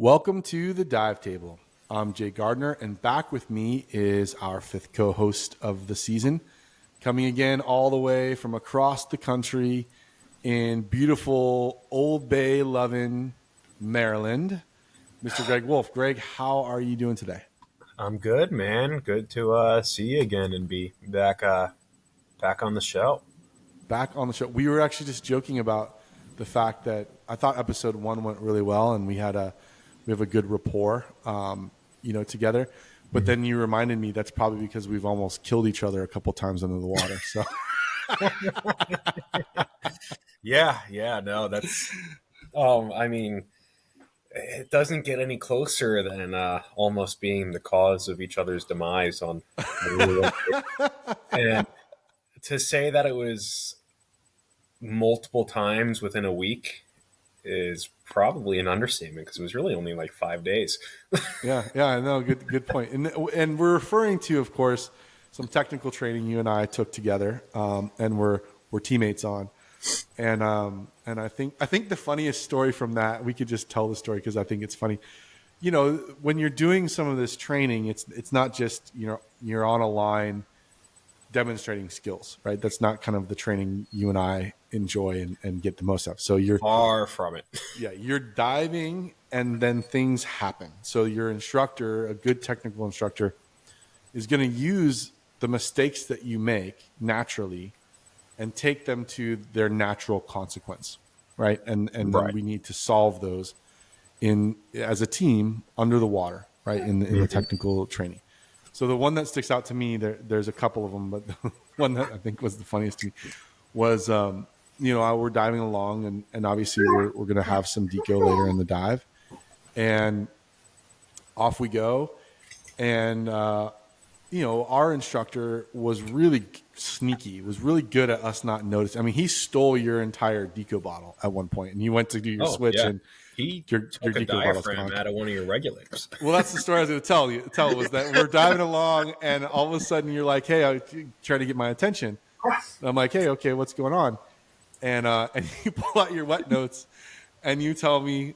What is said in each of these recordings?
Welcome to the Dive Table. I'm Jay Gardner, and back with me is our fifth co-host of the season, coming again all the way from across the country in beautiful Old Bay loving Maryland, Mr. Greg Wolf. Greg, how are you doing today? I'm good, man. Good to see you again and be back back on the show. Back on the show. We were actually just joking about the fact that I thought episode 1 went really well, and we have a good rapport, together. But then you reminded me that's probably because we've almost killed each other a couple times under the water. So yeah, no, that's it doesn't get any closer than almost being the cause of each other's demise on and to say that it was multiple times within a week is probably an understatement because it was really only like 5 days. yeah, I know. Good point. And we're referring to, of course, some technical training you and I took together, and we're teammates on. And I think the funniest story from that, we could just tell the story because I think it's funny. You know, when you're doing some of this training, it's not just you're on a line demonstrating skills, right? That's not kind of the training you and I enjoy and get the most of. So you're Far from it. Yeah, you're diving and then things happen. So your instructor, a good technical instructor, is going to use the mistakes that you make naturally and take them to their natural consequence, right? And Right. then we need to solve those as a team under the water, right? In the technical training. So the one that sticks out to me, there's a couple of them, but the one that I think was the funniest to me was, we're diving along, and obviously we're going to have some deco later in the dive, and off we go. And our instructor was really sneaky, was really good at us not noticing. I mean, he stole your entire deco bottle at one point, and you went to do your switch, and he your took a deco bottle's diaphragm gone. out of one of your regulators. Well, that's the story I was going to tell was that we're diving along, and all of a sudden you're like, "Hey, I try to get my attention." And I'm like, "Hey, okay, what's going on?" And you pull out your wet notes, and you tell me,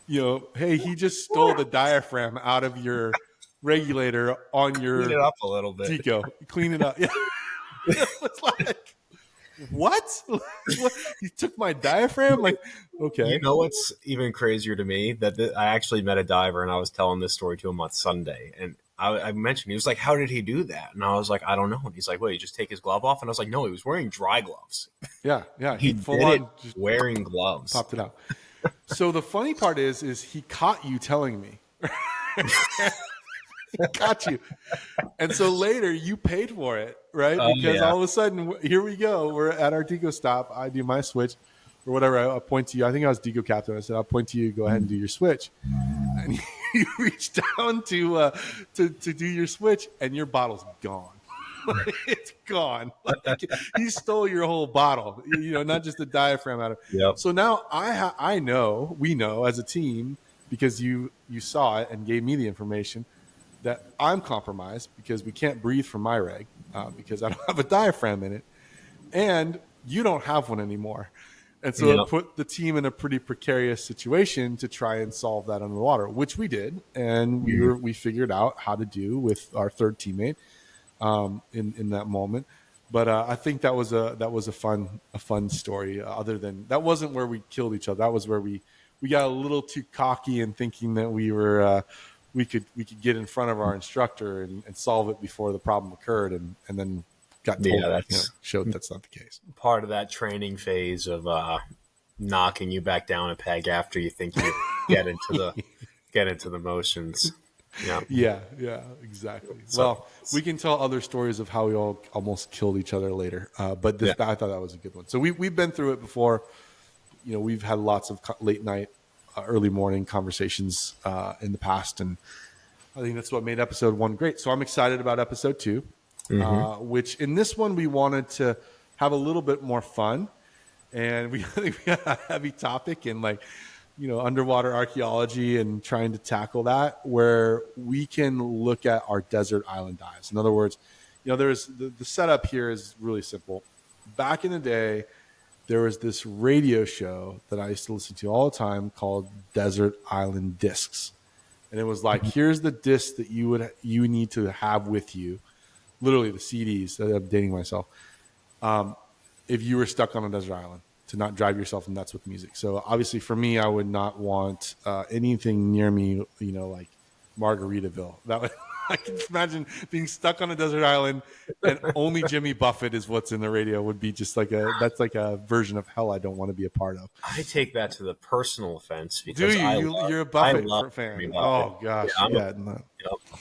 "Hey, he just stole the diaphragm out of your regulator on your Clean it up a little bit. deco. Clean it up." Yeah. It was like, what? He took my diaphragm? Like, okay. You know what's even crazier to me? I actually met a diver and I was telling this story to him on Sunday. And I mentioned, he was like, how did he do that? And I was like, I don't know. And he's like, well, you just take his glove off? And I was like, no, he was wearing dry gloves. Yeah. He full did on it wearing gloves. popped it out. So the funny part is he caught you telling me. He caught you. And so later you paid for it, right? Because all of a sudden, here we go. We're at our deco stop. I do my switch or whatever. I point to you. I think I was deco captain. I said, I'll point to you. Go ahead and do your switch. And you reach down to do your switch, and your bottle's gone. It's gone. Like, he stole your whole bottle, not just the diaphragm out of it. Yep. So now we know as a team, because you saw it and gave me the information, that I'm compromised because we can't breathe from my reg because I don't have a diaphragm in it, and you don't have one anymore. And so it put the team in a pretty precarious situation to try and solve that underwater, which we did, and we figured out how to do with our third teammate in that moment. But I think that was a fun story. Other than that, wasn't where we killed each other. That was where we got a little too cocky and thinking that we were. We could get in front of our instructor and solve it before the problem occurred, and then got told showed that's not the case. Part of that training phase of knocking you back down a peg after you think you get into the motions. Yeah, exactly. Well, we can tell other stories of how we all almost killed each other later, but I thought that was a good one. So we've been through it before. We've had lots of late night, early morning conversations in the past, and I think that's what made episode 1 great. So I'm excited about episode 2, which in this one we wanted to have a little bit more fun, and we got a heavy topic in underwater archaeology and trying to tackle that, where we can look at our desert island dives. In other words, there's the setup here is really simple. Back in the day, there was this radio show that I used to listen to all the time called Desert Island Discs. And it was like, here's the disc that you need to have with you, literally the CDs. I'm dating myself. If you were stuck on a desert island, to not drive yourself nuts with music. So obviously for me, I would not want anything near me, like Margaritaville. That would, I can imagine being stuck on a desert island and only Jimmy Buffett is what's in the radio. Would be just that's like a version of hell I don't want to be a part of. I take that to the personal offense because you're a Buffett fan. Jimmy Buffett. Oh gosh, no. Yep.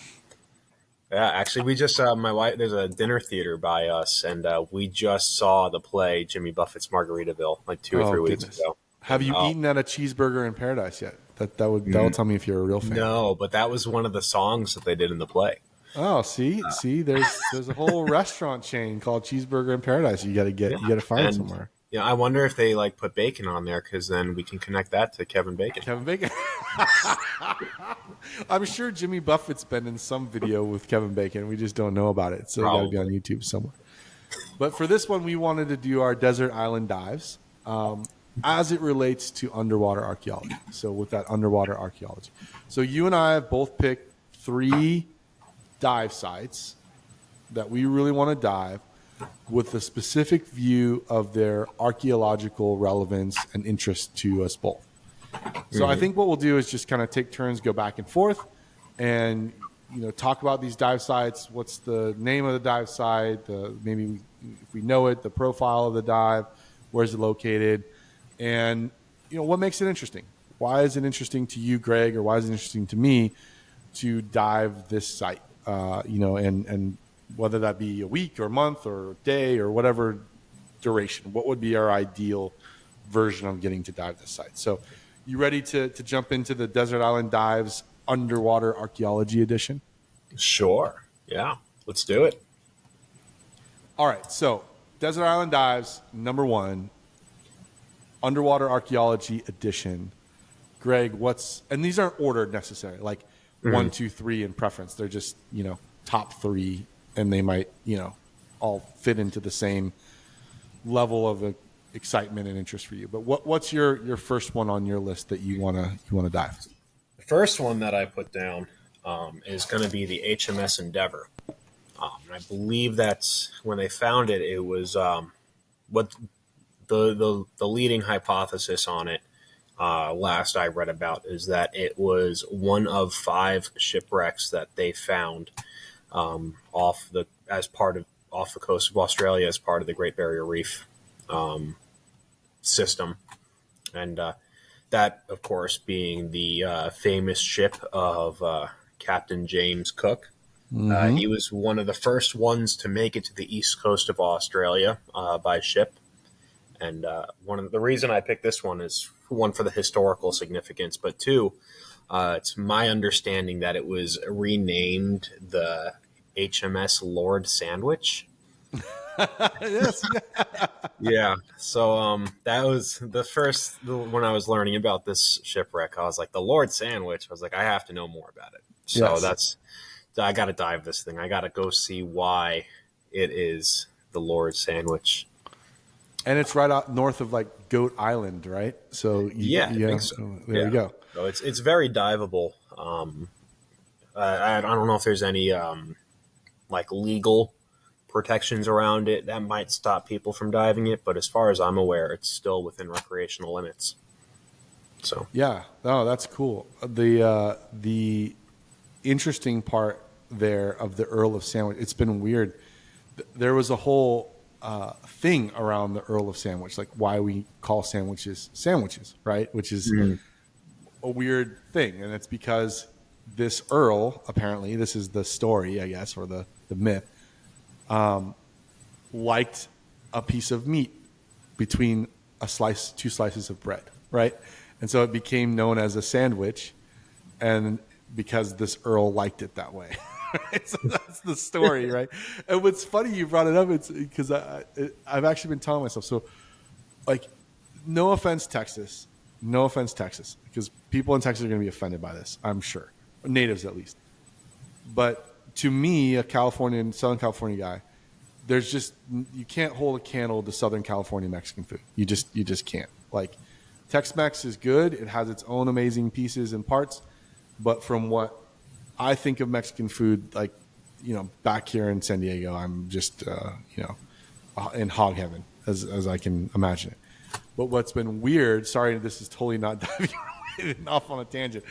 Yeah, actually, we just my wife. There's a dinner theater by us, and we just saw the play Jimmy Buffett's Margaritaville like 2 or 3 weeks ago. Have you eaten at a Cheeseburger in Paradise yet? That will tell me if you're a real fan. No, but that was one of the songs that they did in the play. Oh, see, there's a whole restaurant chain called Cheeseburger in Paradise. You got to find somewhere. Yeah, I wonder if they put bacon on there because then we can connect that to Kevin Bacon. Kevin Bacon. I'm sure Jimmy Buffett's been in some video with Kevin Bacon. We just don't know about it. So it's got to be on YouTube somewhere. But for this one, we wanted to do our desert island dives as it relates to underwater archaeology. So with that underwater archaeology. So you and I have both picked 3 dive sites that we really want to dive with a specific view of their archaeological relevance and interest to us both. So I think what we'll do is just kind of take turns, go back and forth, and talk about these dive sites. What's the name of the dive site? Maybe if we know it, the profile of the dive, where's it located, and what makes it interesting. Why is it interesting to you, Greg, or why is it interesting to me to dive this site? And whether that be a week or a month or a day or whatever duration, what would be our ideal version of getting to dive this site? So you ready to jump into the Desert Island Dives Underwater Archaeology Edition? Sure. Yeah. Let's do it. All right. So Desert Island Dives, number 1, Underwater Archaeology Edition. Greg, and these aren't ordered necessarily, like 1, 2, 3 in preference. They're just, top 3, and they might, all fit into the same level of excitement and interest for you. But what's your first one on your list that you wanna dive? The first one that I put down is going to be the HMS Endeavour. I believe that's when they found it. It was what the leading hypothesis on it. Last I read about is that it was one of 5 shipwrecks that they found off the coast of Australia as part of the Great Barrier Reef system, and that, of course, being the famous ship of Captain James Cook. He was one of the first ones to make it to the east coast of Australia by ship. And the reason I picked this one is, 1, for the historical significance, but 2, it's my understanding that it was renamed the HMS Lord Sandwich. Yes. Yeah. So that was when I was learning about this shipwreck, I was like, the Lord Sandwich. I was like, I have to know more about it. So I got to dive this thing. I got to go see why it is the Lord Sandwich. And it's right out north of like Goat Island, right? So I think so. There you go. So it's very diveable. I don't know if there's any legal protections around it that might stop people from diving it, but as far as I'm aware, it's still within recreational limits. So that's cool. The interesting part there of the Earl of Sandwich, it's been weird. There was a whole thing around the Earl of Sandwich, like why we call sandwiches, right? Which is a weird thing, and it's because this Earl, apparently, this is the story, I guess, or the myth, liked a piece of meat between two slices of bread, right? And so it became known as a sandwich, and because this Earl liked it that way. Right? So that's the story, right? And what's funny you brought it up, it's because I've actually been telling myself, so like, no offense, Texas, because people in Texas are going to be offended by this, I'm sure, natives at least. But to me, a Southern California guy, there's just, you can't hold a candle to Southern California Mexican food. You just can't. Like, Tex-Mex is good. It has its own amazing pieces and parts, but from what I think of Mexican food, like, back here in San Diego, I'm just in hog heaven as I can imagine it. But what's been weird, sorry, this is totally not diving off on a tangent,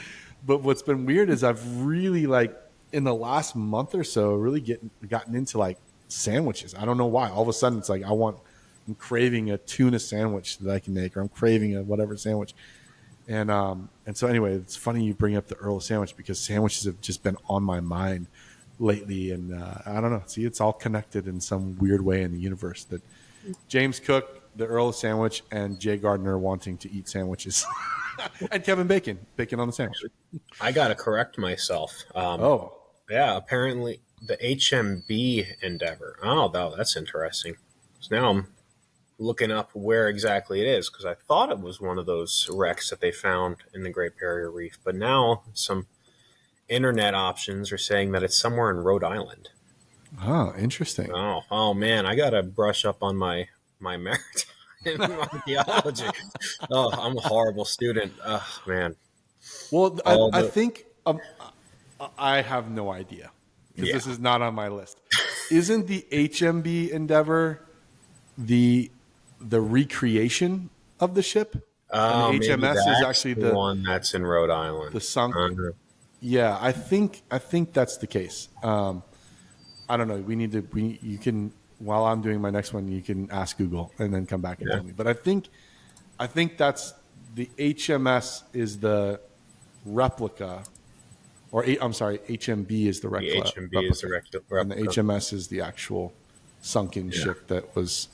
but what's been weird is I've really, like, in the last month or so, really gotten into like sandwiches. I don't know why. All of a sudden it's like I'm craving a tuna sandwich that I can make, or I'm craving a whatever sandwich. And so anyway, it's funny you bring up the Earl sandwich, because sandwiches have just been on my mind lately. And I don't know. See, it's all connected in some weird way in the universe, that James Cook, the Earl sandwich, and Jay Gardner wanting to eat sandwiches. And Kevin Bacon on the sandwich. I got to correct myself. Yeah, apparently the HMB Endeavor. Oh, that's interesting. So now I'm looking up where exactly it is, because I thought it was one of those wrecks that they found in the Great Barrier Reef. But now some internet options are saying that it's somewhere in Rhode Island. Oh, interesting. Oh man, I got to brush up on my maritime archaeology. Oh, I'm a horrible student. Oh, man. Well, I think I have no idea, because this is not on my list. Isn't the HMB Endeavor the recreation of the ship? And the HMS is actually the one that's in Rhode Island. The sunk. Yeah, I think that's the case. I don't know. You can, while I'm doing my next one, you can ask Google and then come back and tell me. But I think that's the HMS is the replica, or I'm sorry, HMB is the replica. The HMB is the replica. And the HMS is the actual sunken ship that was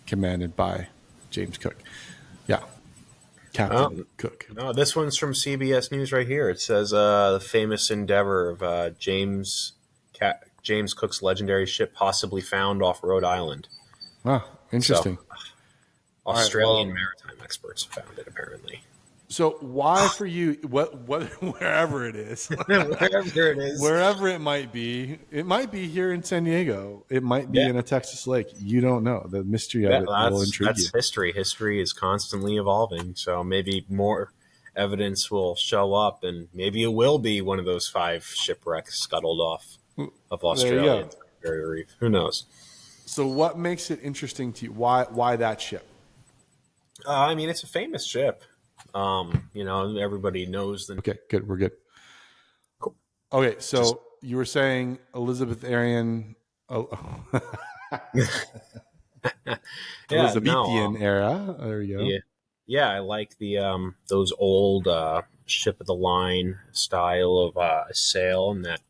commanded by James Cook. Yeah. Captain Cook. No, this one's from CBS News right here. It says the famous endeavor of James Cook's legendary ship possibly found off Rhode Island. Wow, interesting. So, Australian maritime experts found it, apparently. So why for you, wherever it is, wherever it might be here in San Diego, it might be in a Texas lake. You don't know. The mystery of it will intrigue you. That's history. History is constantly evolving. So maybe more evidence will show up, and maybe it will be one of those 5 shipwrecks scuttled off of Australia. Who knows? So what makes it interesting to you? Why that ship? I mean, it's a famous ship. Everybody knows that. Okay, good. We're good. Cool. Okay, so you were saying Elizabethan, Elizabethan era. There you go. Yeah. I like the those old ship of the line style of sail, and that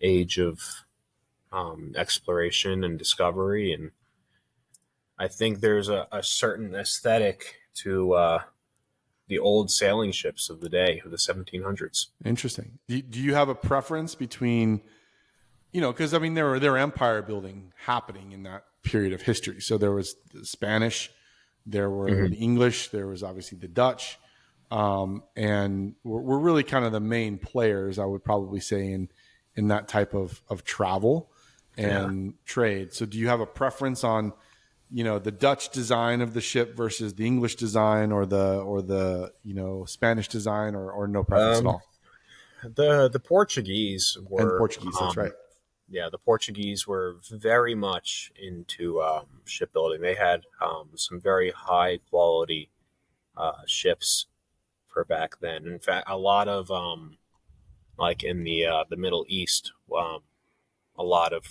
age of exploration and discovery, and I think there's a certain aesthetic to the old sailing ships of the day, of the 1700s. Interesting. Do you have a preference between, because I mean there were empire building happening in that period of history. So there was the Spanish, there were the English, there was obviously the Dutch, and we're really kind of the main players, I would probably say, in that type of travel and trade. So do you have a preference on, the Dutch design of the ship versus the English design, or the Spanish design, or no preference at all? The Portuguese were, and Portuguese, that's right. Yeah, the Portuguese were very much into shipbuilding. They had some very high quality ships for back then. In fact, a lot of like in the Middle East, a lot of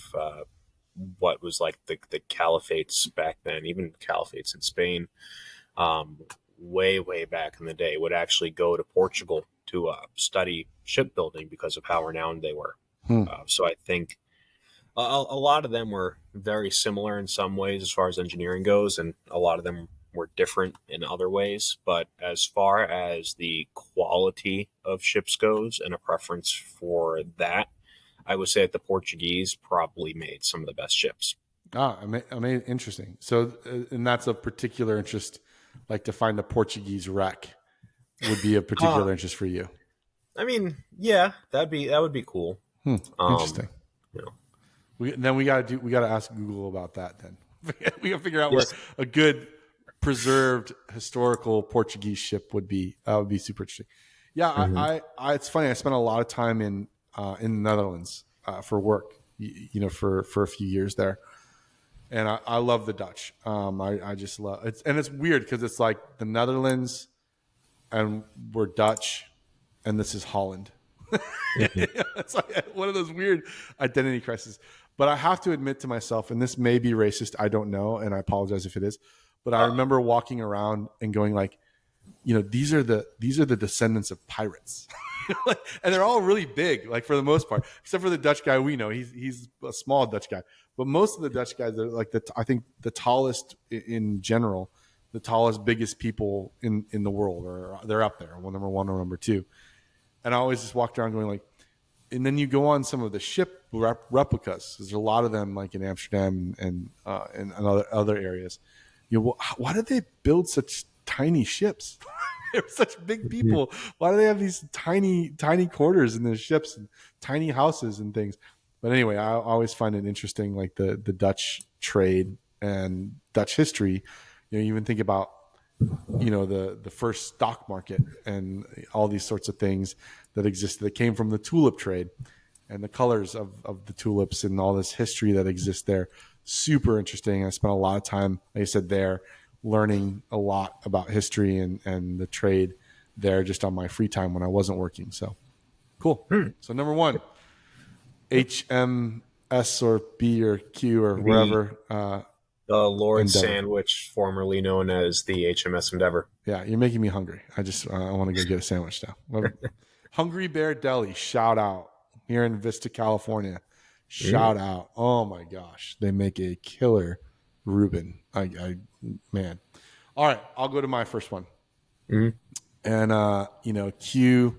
what was like the caliphates back then, even caliphates in Spain, way back in the day, would actually go to Portugal to study shipbuilding because of how renowned they were. So I think a lot of them were very similar in some ways as far as engineering goes, and a lot of them were different in other ways. But as far as the quality of ships goes and a preference for that, I would say that the Portuguese probably made some of the best ships. I mean, interesting. So, and that's a particular interest, like to find a Portuguese wreck would be a particular interest for you. I mean, yeah, that would be cool. Interesting. We gotta ask Google about that. Then we gotta figure out where Yes. a good preserved historical Portuguese ship would be. That would be super interesting. Yeah, Hmm. it's funny. I spent a lot of time in the Netherlands for work. For a few years there, and I love the Dutch. I just love it, and it's weird because it's like the Netherlands and we're Dutch, and this is Holland. Hmm. It's like one of those weird identity crises. But I have to admit to myself, and this may be racist, I don't know, and I apologize if it is. But I remember walking around and going like, these are the descendants of pirates. And they're all really big, like for the most part, except for the Dutch guy we know. He's a small Dutch guy, but most of the Dutch guys are like I think the tallest in general, the tallest, biggest people in the world, or they're up there, number one or number two. And I always just walked around going like, and then you go on some of the ship replicas. There's a lot of them, like in Amsterdam and other areas. Why did they build such tiny ships? They're such big people. Why do they have these tiny quarters in the ships and tiny houses and things? But anyway, I always find it interesting, like the Dutch trade and Dutch history. You even think about the first stock market and all these sorts of things that existed that came from the tulip trade and the colors of the tulips and all this history that exists there. Super interesting. I spent a lot of time, like I said, there learning a lot about history and the trade there just on my free time when I wasn't working. So cool. So number one, HMS or B or Q or The wherever Lord Endeavor. Sandwich, formerly known as the HMS Endeavor. Yeah, you're making me hungry. I want to go get a sandwich now. Hungry Bear Deli, shout out here in Vista, California. Mm. Shout out! Oh my gosh, they make a killer Reuben. Man. All right, I'll go to my first one, Mm. and Q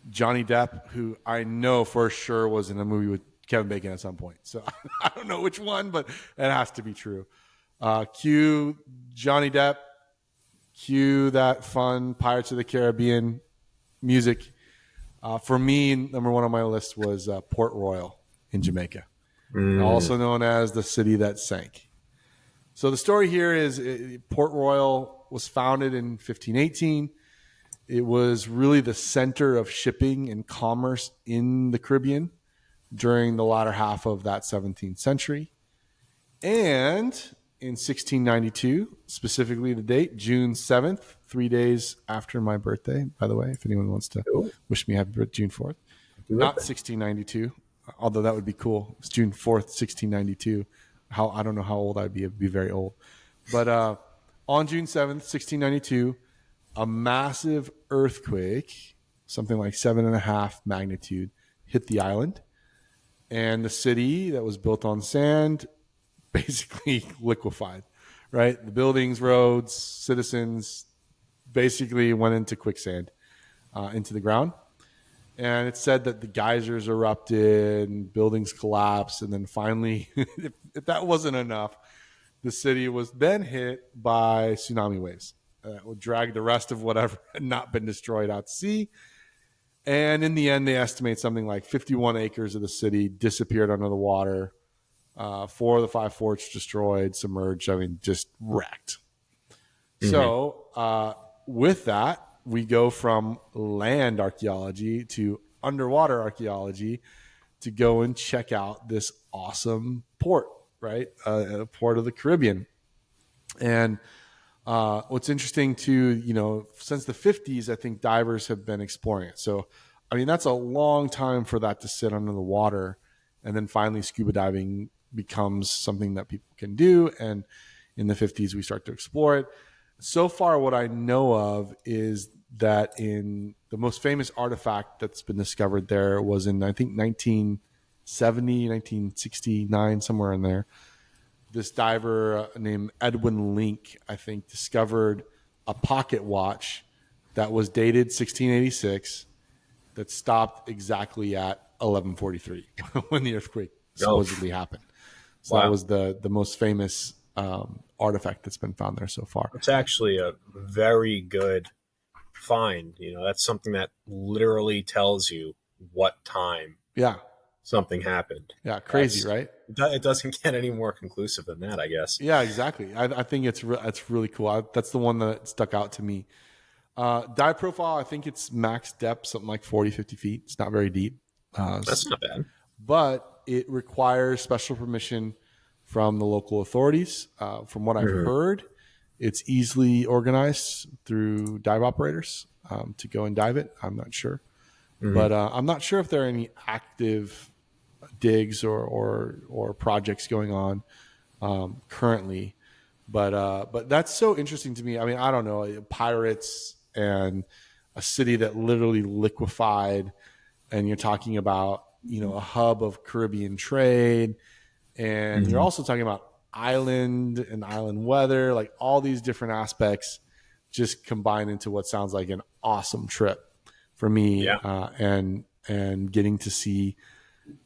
Johnny Depp, who I know for sure was in a movie with Kevin Bacon at some point. So I don't know which one, but it has to be true. Q Johnny Depp, cue that fun Pirates of the Caribbean music. For me, number one on my list was Port Royal in Jamaica, Mm. also known as the city that sank. So the story here is Port Royal was founded in 1518. It was really the center of shipping and commerce in the Caribbean during the latter half of that 17th century. And in 1692, specifically the date, June 7th, 3 days after my birthday, by the way, if anyone wants to Oh, wish me happy birthday, June 4th. happy Not birthday. 1692, although that would be cool. It's June 4th, 1692. I don't know how old I'd be. It'd be very old. But on June 7th, 1692, a massive earthquake, something like 7.5 magnitude, hit the island. And the city that was built on sand basically liquefied, right? The buildings, roads, citizens basically went into quicksand, into the ground. And it said that the geysers erupted and buildings collapsed. And then finally, if that wasn't enough, the city was then hit by tsunami waves that would drag the rest of whatever had not been destroyed out to sea. And in the end, they estimate something like 51 acres of the city disappeared under the water. 4 of the 5 forts destroyed, submerged. I mean, just wrecked. Hmm. So, with that, we go from land archaeology to underwater archaeology to go and check out this awesome port, right? A port of the Caribbean. And what's interesting too, since the 50s, I think divers have been exploring it. So, I mean, that's a long time for that to sit under the water. And then finally, scuba diving becomes something that people can do. And in the 50s, we start to explore it. So far, what I know of is that in the most famous artifact that's been discovered there was in, I think, 1970, 1969, somewhere in there. This diver named Edwin Link, I think, discovered a pocket watch that was dated 1686 that stopped exactly at 1143 when the earthquake Oh, supposedly happened. So that wow. was the most famous artifact that's been found there so far. It's actually a very good find. That's something that literally tells you what time Yeah. something happened. Yeah, crazy, That's right? it doesn't get any more conclusive than that, I guess. Yeah, exactly. I think it's really cool. That's the one that stuck out to me. Dive profile, I think it's max depth, something like 40, 50 feet. It's not very deep. That's not bad. But it requires special permission from the local authorities. From what I've Mhm. heard, it's easily organized through dive operators to go and dive it. I'm not sure. Mhm. But I'm not sure if there are any active digs or projects going on currently. But that's so interesting to me. I mean, I don't know, pirates and a city that literally liquefied, and you're talking about a hub of Caribbean trade, and you're Mhm. also talking about island and island weather, like all these different aspects just combine into what sounds like an awesome trip for me, Yeah. and getting to see,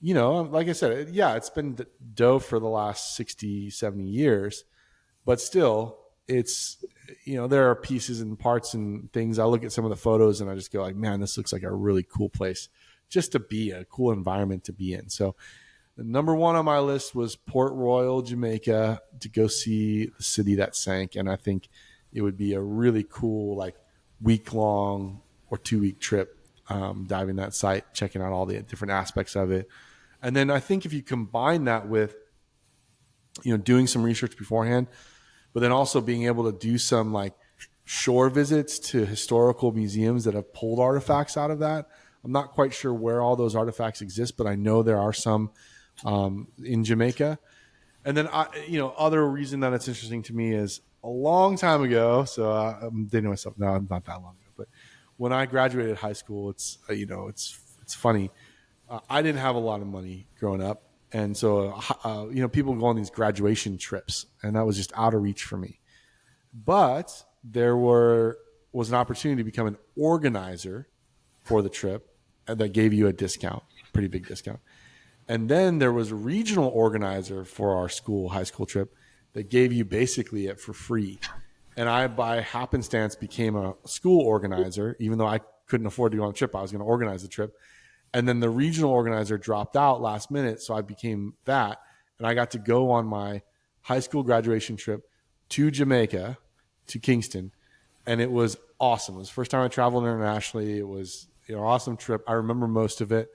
like I said, yeah, it's been dough for the last 60, 70 years, but still it's, there are pieces and parts and things. I look at some of the photos and I just go like, man, this looks like a really cool place just to be, a cool environment to be in. So the number one on my list was Port Royal, Jamaica, to go see the city that sank. And I think it would be a really cool, like, week long or 2 week trip, diving that site, checking out all the different aspects of it. And then I think if you combine that with, doing some research beforehand, but then also being able to do some like shore visits to historical museums that have pulled artifacts out of that. I'm not quite sure where all those artifacts exist, but I know there are some in Jamaica. And then, other reason that it's interesting to me is a long time ago. So I'm dating myself. No, not that long ago. But when I graduated high school, it's funny. I didn't have a lot of money growing up, and so people go on these graduation trips, and that was just out of reach for me. But was an opportunity to become an organizer for the trip, and that gave you a discount, pretty big discount. And then there was a regional organizer for our high school trip, that gave you basically it for free. And I, by happenstance, became a school organizer, even though I couldn't afford to go on the trip. I was going to organize the trip. And then the regional organizer dropped out last minute, so I became that. And I got to go on my high school graduation trip to Jamaica, to Kingston, and it was awesome. It was the first time I traveled internationally. It was an awesome trip. I remember most of it,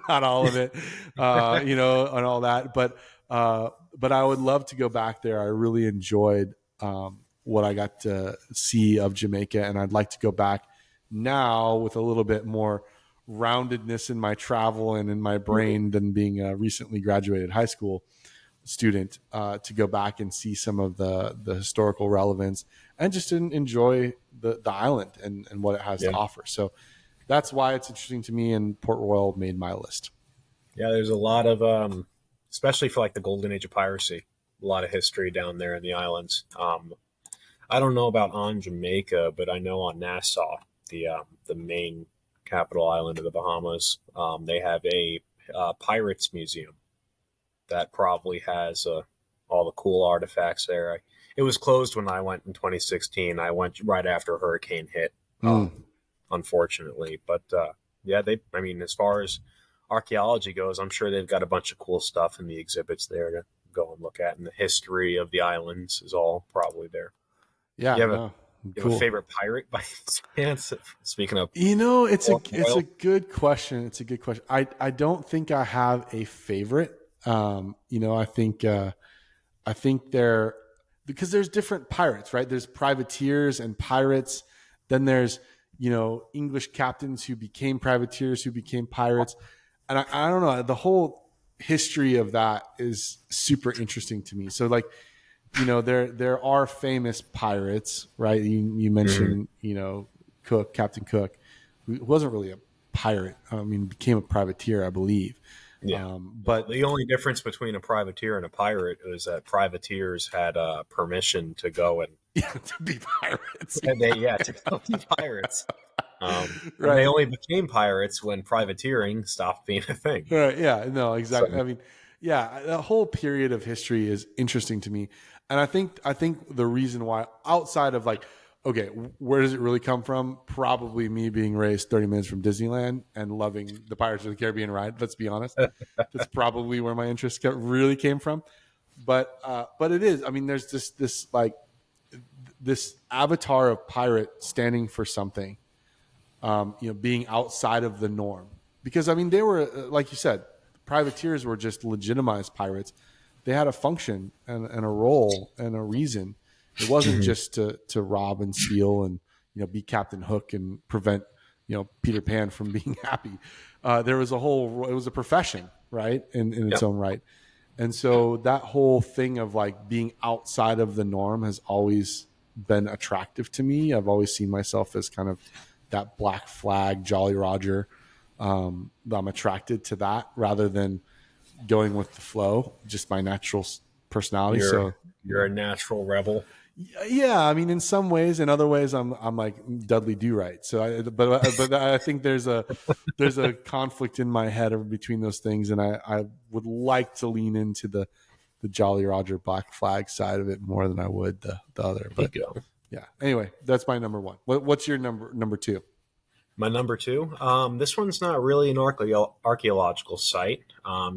not all of it, and all that. But I would love to go back there. I really enjoyed what I got to see of Jamaica, and I'd like to go back now with a little bit more roundedness in my travel and in my brain than being a recently graduated high school student, to go back and see some of the historical relevance and just enjoy the island and what it has to Yeah. offer. So that's why it's interesting to me, and Port Royal made my list. Yeah, there's a lot of, especially for like the golden age of piracy, a lot of history down there in the islands. I don't know about on Jamaica, but I know on Nassau, the main capital island of the Bahamas, they have a pirates museum that probably has all the cool artifacts there. It was closed when I went in 2016. I went right after a hurricane hit, Mm. unfortunately. But yeah, I mean, as far as archaeology goes, I'm sure they've got a bunch of cool stuff in the exhibits there to go and look at, and the history of the islands is all probably there. Yeah, You have a no, you have a cool. favorite pirate by chance? Speaking of It's a Royal, good question. It's a good question. I don't think I have a favorite. I think they're, because there's different pirates, right? There's privateers and pirates. Then there's, English captains who became privateers, who became pirates. And I don't know, the whole history of that is super interesting to me. So like, there are famous pirates, right? You Mhm. mentioned, Cook, Captain Cook, who wasn't really a pirate. I mean, became a privateer, I believe. Yeah. Well, But the only difference between a privateer and a pirate is that privateers had permission to go to be pirates. and they yeah to go be pirates. And they Right. only became pirates when privateering stopped being a thing. Right. Yeah. No, So exactly. I mean, yeah, the whole period of history is interesting to me. And I think the reason why, outside of like, Okay, where does it really come from? Probably me being raised 30 minutes from Disneyland and loving the Pirates of the Caribbean ride. Let's be honest. That's probably where my interest really came from. But it is. I mean, there's this like this avatar of pirate standing for something, being outside of the norm. Because I mean, they were like you said, privateers were just legitimized pirates. They had a function and a role and a reason. It wasn't just to rob and steal and be Captain Hook and prevent Peter Pan from being happy. There was a whole. It was a profession, right, in its Yep. own right. And so that whole thing of like being outside of the norm has always been attractive to me. I've always seen myself as kind of that Black Flag, Jolly Roger. I'm attracted to that rather than going with the flow, just my natural personality. You're So you're a natural rebel. yeah, I mean, in some ways, in other ways, I'm like Dudley Do Right. So, but I think there's a conflict in my head between those things, and I would like to lean into the Jolly Roger Black Flag side of it more than I would the other. There But you go. yeah, anyway, that's my number one. What's your number two? My number two. This one's not really an archaeological site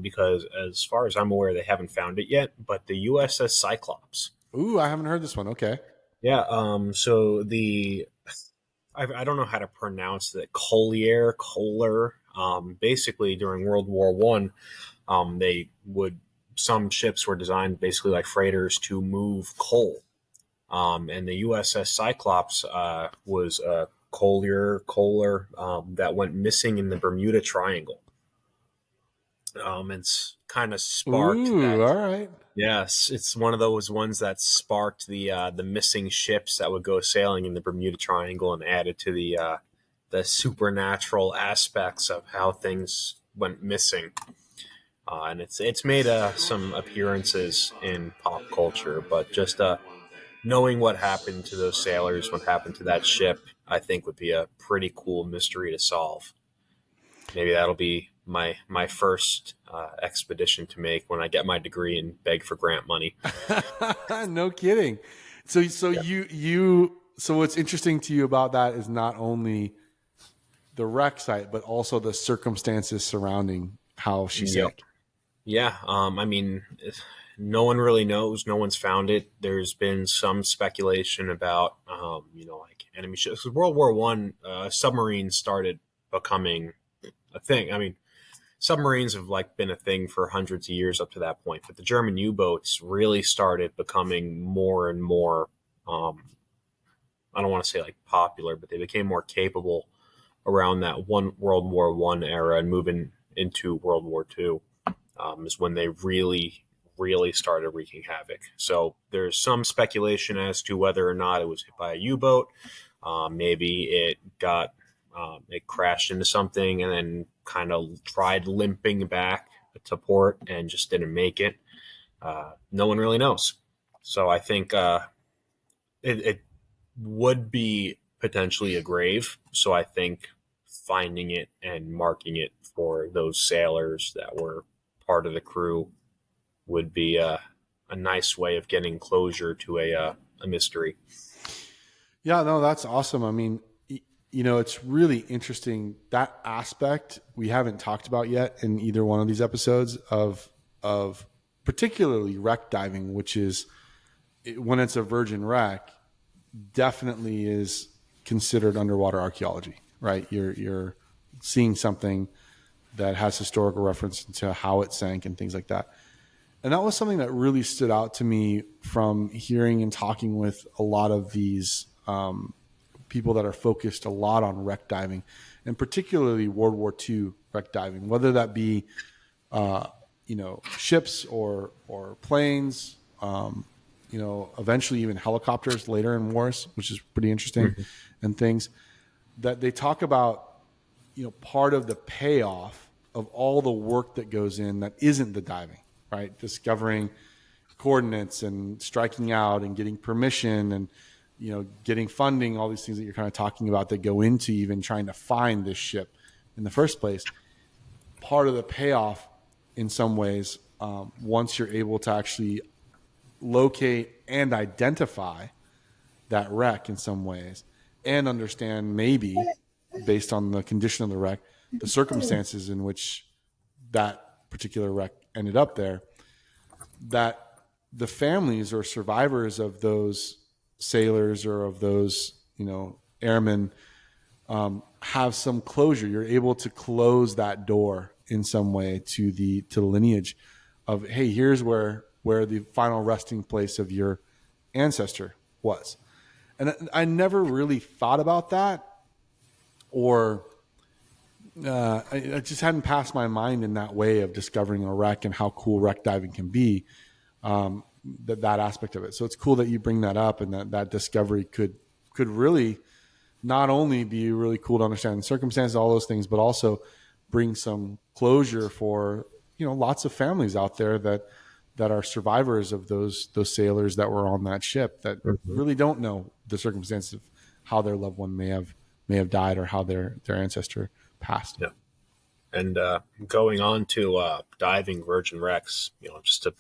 because, as far as I'm aware, they haven't found it yet. But the USS Cyclops. Ooh, I haven't heard this one. Okay. Yeah. So I don't know how to pronounce it. Kohler. Basically, during World War One, they would some ships were designed basically like freighters to move coal. And the USS Cyclops was a Kohler that went missing in the Bermuda Triangle. It's kind of sparked Ooh, that. all right. Yes, it's one of those ones that sparked the missing ships that would go sailing in the Bermuda Triangle and added to the supernatural aspects of how things went missing. And it's made some appearances in pop culture, but just knowing what happened to those sailors, what happened to that ship, I think would be a pretty cool mystery to solve. Maybe that'll be my first expedition to make when I get my degree and beg for grant money. No kidding. So Yeah. so what's interesting to you about that is not only the wreck site, but also the circumstances surrounding how she Yep. sank. Yeah. I mean, no one really knows. No one's found it. There's been some speculation about, like enemy ships. World War One, submarines started becoming a thing. I mean, submarines have like been a thing for hundreds of years up to that point, but the German U-boats really started becoming more and more. I don't want to say like popular, but they became more capable around that one World War One era and moving into World War Two. Is when they really started wreaking havoc. So there's some speculation as to whether or not it was hit by a U-boat. Maybe it crashed into something and then kind of tried limping back to port and just didn't make it. No one really knows. So I think it would be potentially a grave. So I think finding it and marking it for those sailors that were part of the crew would be a nice way of getting closure to a mystery. Yeah, no, that's awesome. I mean, it's really interesting that aspect we haven't talked about yet in either one of these episodes of particularly wreck diving, which is when it's a virgin wreck, definitely is considered underwater archaeology, right? You're seeing something that has historical reference to how it sank and things like that. And that was something that really stood out to me from hearing and talking with a lot of these people that are focused a lot on wreck diving, and particularly World War II wreck diving, whether that be ships or planes, eventually even helicopters later in wars, which is pretty interesting, and things that they talk about. Part of the payoff of all the work that goes in that isn't the diving, right? Discovering coordinates and striking out and getting permission and getting funding, all these things that you're kind of talking about that go into even trying to find this ship in the first place. Part of the payoff in some ways, once you're able to actually locate and identify that wreck in some ways and understand, maybe based on the condition of the wreck, the circumstances in which that particular wreck ended up there, that the families or survivors of those sailors or of those, airmen, have some closure. You're able to close that door in some way to the lineage of, hey, here's where the final resting place of your ancestor was. And I never really thought about that, or I just hadn't passed my mind in that way of discovering a wreck and how cool wreck diving can be. That aspect of it. So it's cool that you bring that up, and that discovery could really not only be really cool to understand the circumstances, all those things, but also bring some closure for, lots of families out there that are survivors of those sailors that were on that ship that really don't know the circumstances of how their loved one may have died or how their ancestor passed. Yeah. And going on to diving virgin wrecks, just to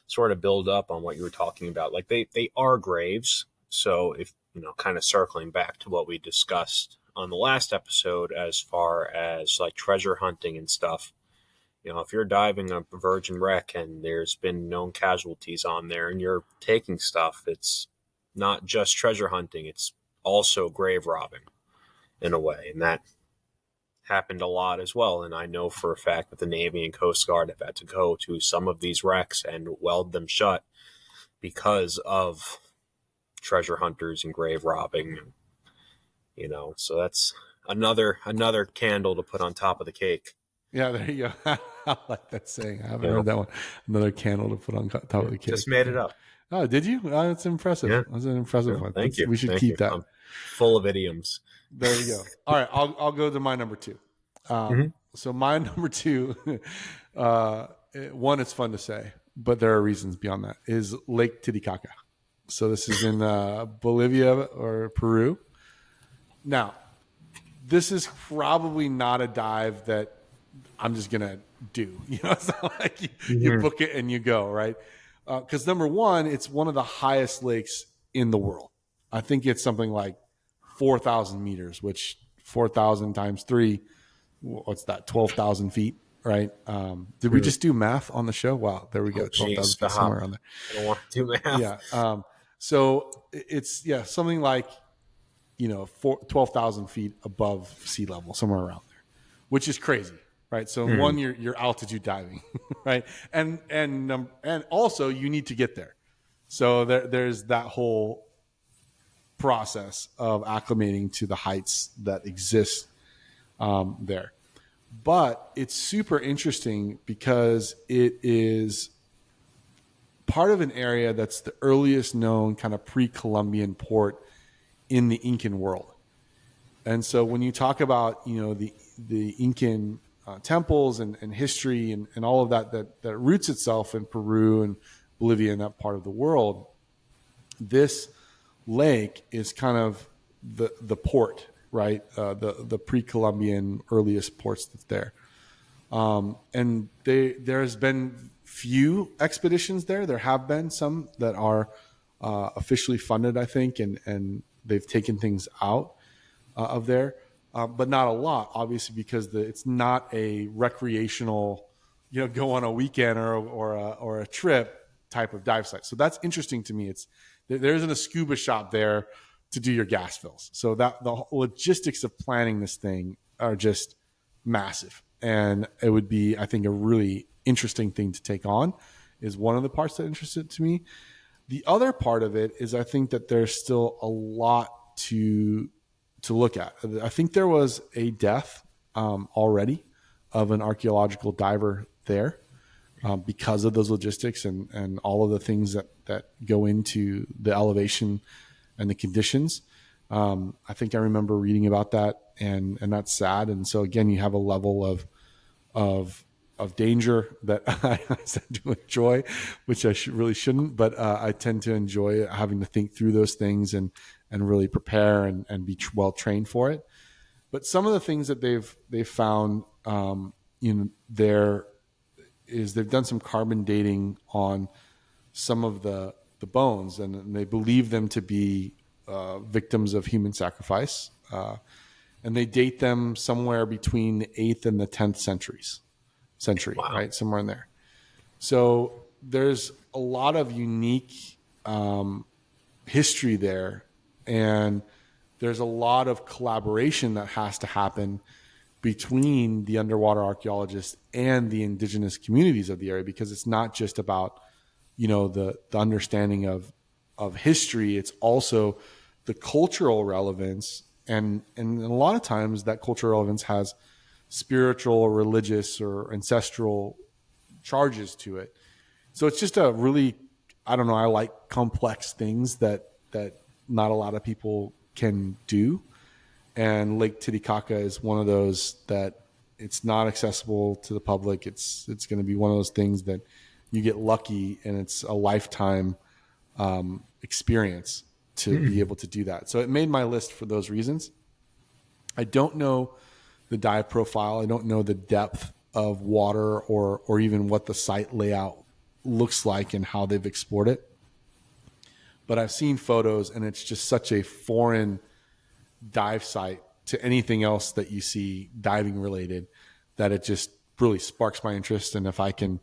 sort of build up on what you were talking about, like they are graves. So if, kind of circling back to what we discussed on the last episode, as far as like treasure hunting and stuff, if you're diving a virgin wreck and there's been known casualties on there and you're taking stuff, it's not just treasure hunting, it's also grave robbing in a way. And that happened a lot as well. And I know for a fact that the Navy and Coast Guard have had to go to some of these wrecks and weld them shut because of treasure hunters and grave robbing. So that's another candle to put on top of the cake. Yeah, there you go. I like that saying. I haven't heard that one. Another candle to put on top of the cake. Just made it up. Oh, did you? Oh, that's impressive. Yeah. That's an impressive one. Thank you. We should keep that. I'm full of idioms. There you go. All right, I'll go to my number two. So my number two, one, it's fun to say, but there are reasons beyond that, is Lake Titicaca. So this is in Bolivia or Peru. Now, this is probably not a dive that I'm just going to do. It's not like you book it and you go, right? Because number one, it's one of the highest lakes in the world. I think it's something like 4,000 meters, which 4,000 times 3, what's that, 12,000 feet, right? Did we just do math on the show? Wow, there we go, 12,000 feet, somewhere around there. I don't want to do math. Yeah. So it's, something like, 12,000 feet above sea level, somewhere around there, which is crazy, right? So one, you're altitude diving, right? And also you need to get there. So there's that whole process of acclimating to the heights that exist there. But it's super interesting because it is part of an area that's the earliest known kind of pre-Columbian port in the Incan world. And so when you talk about, the Incan temples and history and all of that roots itself in Peru and Bolivia and that part of the world, this lake is kind of the port, right? The pre-Columbian earliest ports that's there. And there has been few expeditions there. There have been some that are officially funded, I think, and they've taken things out of there, but not a lot, obviously, because it's not a recreational, go on a weekend or a trip type of dive site. So that's interesting to me. There isn't a scuba shop there to do your gas fills. So that the logistics of planning this thing are just massive. And it would be, I think, a really interesting thing to take on, is one of the parts that interested to me. The other part of it is I think that there's still a lot to look at. I think there was a death already of an archaeological diver there because of those logistics and all of the things that go into the elevation and the conditions. I think I remember reading about that, and that's sad. And so again, you have a level of danger that I tend to enjoy, which I really shouldn't, but I tend to enjoy having to think through those things and really prepare and be well trained for it. But some of the things that they've found, there is they've done some carbon dating on some of the bones, and they believe them to be victims of human sacrifice, and they date them somewhere between the 8th and the 10th century, Wow. right, somewhere in there. So there's a lot of unique history there, and there's a lot of collaboration that has to happen between the underwater archaeologists and the indigenous communities of the area, because it's not just about the understanding of history. It's also the cultural relevance, and a lot of times that cultural relevance has spiritual or religious or ancestral charges to it. So it's just a really, I don't know, I like complex things that not a lot of people can do. And Lake Titicaca is one of those that it's not accessible to the public. It's going to be one of those things that you get lucky, and it's a lifetime experience to be able to do that. So it made my list for those reasons. I don't know the dive profile. I don't know the depth of water or even what the site layout looks like and how they've explored it. But I've seen photos, and it's just such a foreign dive site to anything else that you see diving related, that it just really sparks my interest. And if I can,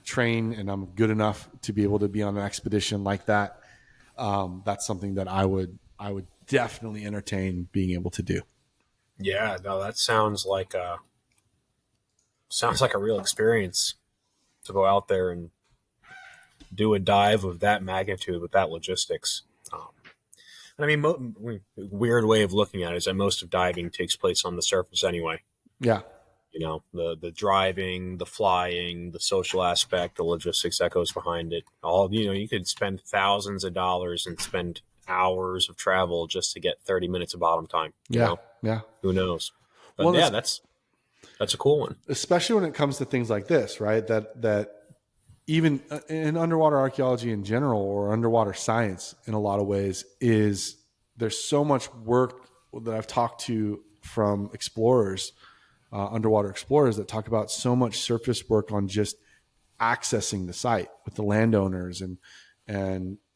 train and I'm good enough to be able to be on an expedition like that, that's something that I would definitely entertain being able to do. Yeah, no, that sounds like a real experience to go out there and do a dive of that magnitude with that logistics. And I mean, weird way of looking at it is that most of diving takes place on the surface anyway. Yeah. The driving, the flying, the social aspect, the logistics that goes behind it. All you could spend thousands of dollars and spend hours of travel just to get 30 minutes of bottom time. Yeah. Yeah. Who knows? But Well, yeah, that's a cool one. especially when it comes to things like this, right? That even in underwater archaeology in general, or underwater science in a lot of ways, is there's so much work that I've talked to from explorers, underwater explorers, that talk about so much surface work on just accessing the site with the landowners, and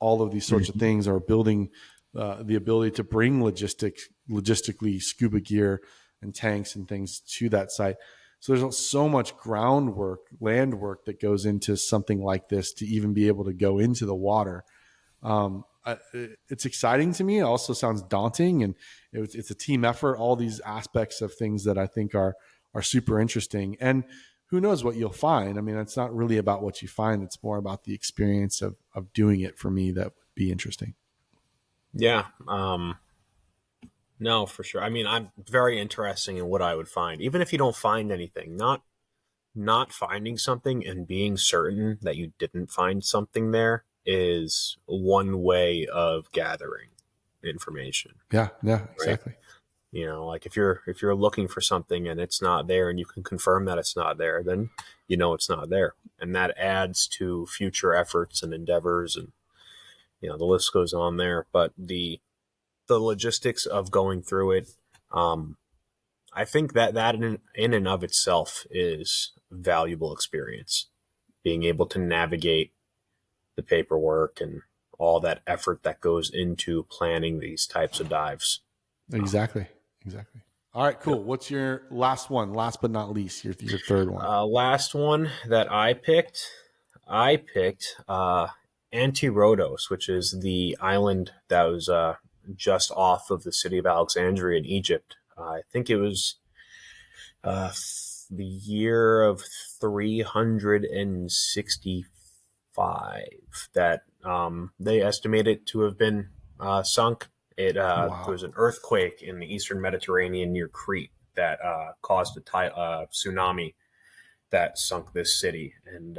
all of these sorts of things are building the ability to bring logistically scuba gear and tanks and things to that site. So there's so much groundwork, land work that goes into something like this to even be able to go into the water. It's exciting to me. It also sounds daunting, and it's a team effort. All these aspects of things that I think are super interesting. And who knows what you'll find? I mean, it's not really about what you find. It's more about the experience of doing it for me that would be interesting. Yeah. No, for sure. I mean, I'm very interesting in what I would find, even if you don't find anything. Not finding something and being certain that you didn't find something there is one way of gathering information. Yeah. Yeah. Right? Exactly. Like if you're looking for something and it's not there, and you can confirm that it's not there, then it's not there, and that adds to future efforts and endeavors, and the list goes on there. But the logistics of going through it, I think that in and of itself is valuable experience. Being able to navigate the paperwork and all that effort that goes into planning these types of dives. Exactly. All right, cool. What's your last one? Last but not least, your third one. Last one that I picked Antirodos, which is the island that was just off of the city of Alexandria in Egypt. I think it was the year of 365 that they estimate it to have been sunk. Wow. There was an earthquake in the eastern Mediterranean near Crete that caused a tsunami that sunk this city. And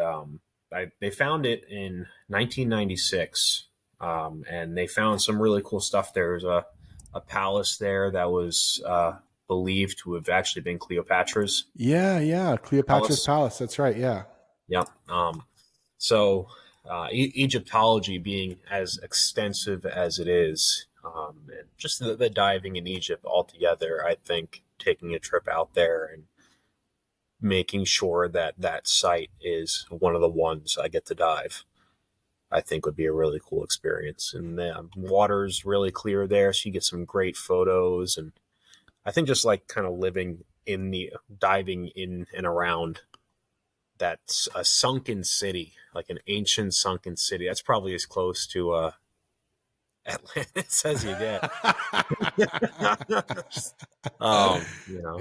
they found it in 1996, and they found some really cool stuff. There's a palace there that was believed to have actually been Cleopatra's. Yeah, Cleopatra's palace. That's right. Yeah. Yep. So Egyptology being as extensive as it is, and just the diving in Egypt altogether, I think taking a trip out there and making sure that site is one of the ones I get to dive I think would be a really cool experience. And the water's really clear there, so you get some great photos. And I think just like kind of living in the diving in and around that's a sunken city, like an ancient sunken city. That's probably as close to Atlantis as you get. But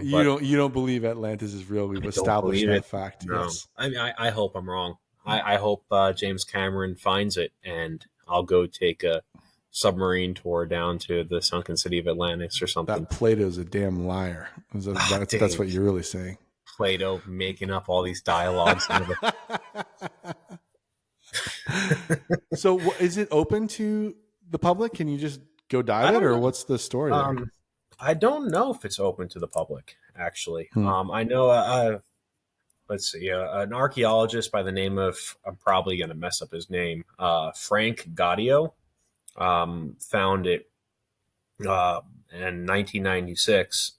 You don't believe Atlantis is real. We've I don't established believe that it. fact. No, Yes. I mean, I hope I'm wrong. I hope James Cameron finds it, and I'll go take a submarine tour down to the sunken city of Atlantis or something. That Plato's a damn liar. That's Dang, what you're really saying. Plato making up all these dialogues. So is it open to the public? Can you just go I dive it, don't or know. what's the story there? I don't know if it's open to the public. Actually, Hmm. I know. Let's see, an archaeologist by the name of, I'm probably going to mess up his name, Frank Gaudio, found it in 1996.